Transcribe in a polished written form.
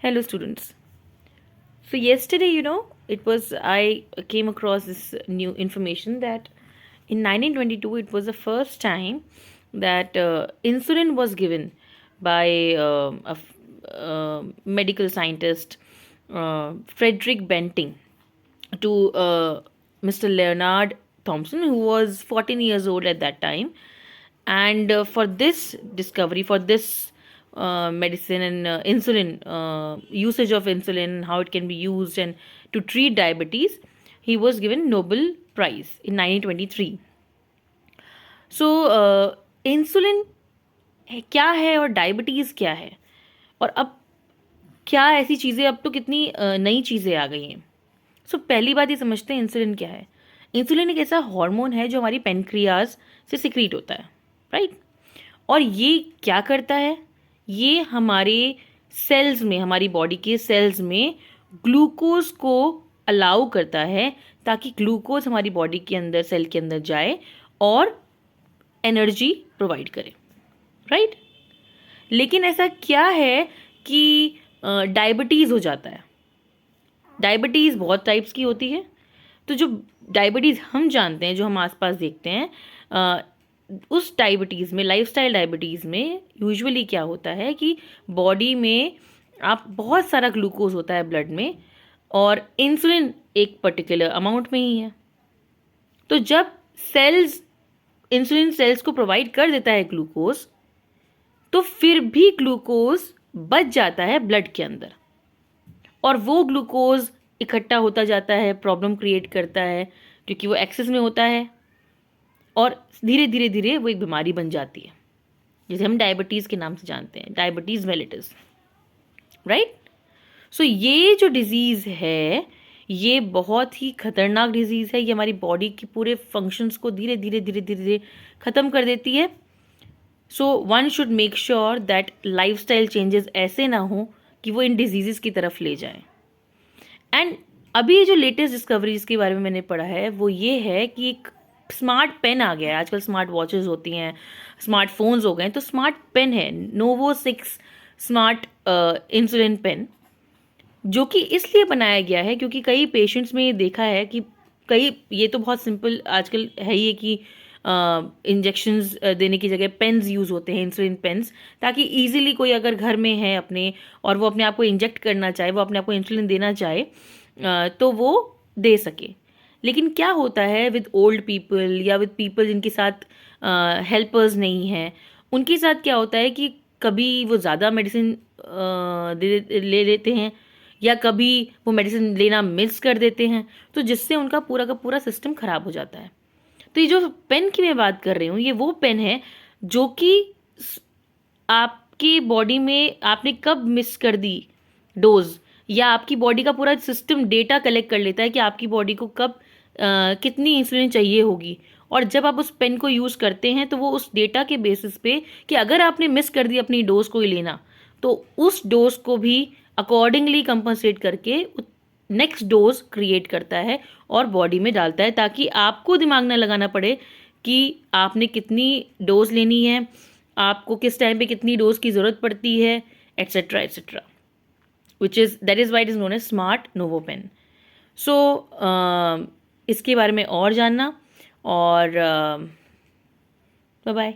Hello, students. So yesterday, I came across this new information that in 1922 it was the first time that insulin was given by medical scientist Frederick Banting to Mr. Leonard Thompson, who was 14 years old at that time. And for this discovery, for this medicine and insulin, usage of insulin, how it can be used and to treat diabetes, he was given Nobel Prize in 1923. So insulin क्या है और diabetes क्या है, और अब क्या ऐसी चीज़ें, अब तो कितनी नई चीज़ें आ गई हैं. सो पहली बात ये समझते हैं इंसुलिन क्या है. इंसुलिन एक ऐसा हार्मोन है जो हमारी पेनक्रियाज से सिक्रीट होता है, राइट. और ये क्या करता है, ये हमारे सेल्स में, हमारी बॉडी के सेल्स में ग्लूकोज को अलाउ करता है, ताकि ग्लूकोज हमारी बॉडी के अंदर, सेल के अंदर जाए और एनर्जी प्रोवाइड करे, राइट. लेकिन ऐसा क्या है कि डायबिटीज़ हो जाता है. डायबिटीज़ बहुत टाइप्स की होती है. तो जो डायबिटीज़ हम जानते हैं, जो हम आसपास देखते हैं, उस डायबिटीज़ में, लाइफस्टाइल डायबिटीज़ में यूजुअली क्या होता है कि बॉडी में आप बहुत सारा ग्लूकोज होता है ब्लड में, और इंसुलिन एक पर्टिकुलर अमाउंट में ही है. तो जब सेल्स, इंसुलिन सेल्स को प्रोवाइड कर देता है ग्लूकोज, तो फिर भी ग्लूकोज बच जाता है ब्लड के अंदर, और वो ग्लूकोज इकट्ठा होता जाता है, प्रॉब्लम क्रिएट करता है, क्योंकि वो एक्सेस में होता है, और धीरे धीरे धीरे वो एक बीमारी बन जाती है, जिसे हम डायबिटीज़ के नाम से जानते हैं, डायबिटीज़ मेलिटस, राइट. सो ये जो डिजीज़ है, ये बहुत ही खतरनाक डिजीज़ है. ये हमारी बॉडी के पूरे फंक्शंस को धीरे धीरे धीरे धीरे धीरे ख़त्म कर देती है. So one should make sure that lifestyle changes ऐसे ना हो कि वो इन डिजीज़ की तरफ ले जाएं. एंड अभी जो लेटेस्ट डिस्कवरीज के बारे में मैंने पढ़ा है वो ये है कि एक स्मार्ट पेन आ गया है. आजकल स्मार्ट वॉचेस होती हैं, स्मार्टफोन्स हो गए, तो स्मार्ट पेन है नोवो 6 स्मार्ट इंसुलिन पेन, जो कि इसलिए बनाया गया है क्योंकि कई पेशेंट्स में ये देखा है कि कई, ये तो बहुत सिंपल आजकल है ये कि इंजेक्शंस देने की जगह पेन्स यूज़ होते हैं, इंसुलिन पेन्स, ताकि इजीली कोई अगर घर में है अपने, और वो अपने आप को इंजेक्ट करना चाहे, वो अपने आप को इंसुलिन देना चाहे, तो वो दे सके. लेकिन क्या होता है विद ओल्ड पीपल या विद पीपल जिनके साथ हेल्पर्स नहीं हैं, उनके साथ क्या होता है कि कभी वो ज़्यादा मेडिसिन ले लेते हैं, या कभी वो मेडिसिन लेना मिस कर देते हैं, तो जिससे उनका पूरा का पूरा सिस्टम ख़राब हो जाता है. तो ये जो पेन की मैं बात कर रही हूँ, ये वो पेन है जो कि आपकी बॉडी में आपने कब मिस कर दी डोज, या आपकी बॉडी का पूरा सिस्टम डेटा कलेक्ट कर लेता है कि आपकी बॉडी को कब कितनी इंसुलिन चाहिए होगी. और जब आप उस पेन को यूज़ करते हैं, तो वो उस डेटा के बेसिस पे कि अगर आपने मिस कर दी अपनी डोज को ही लेना, तो उस डोज को भी अकॉर्डिंगली कंपनसेट करके नेक्स्ट डोज क्रिएट करता है और बॉडी में डालता है, ताकि आपको दिमाग ना लगाना पड़े कि आपने कितनी डोज लेनी है, आपको किस टाइम पे कितनी डोज की ज़रूरत पड़ती है, etcetera etcetera, that is why it is known as smart Novo pen. So इसके बारे में और जानना, और बाय बाय.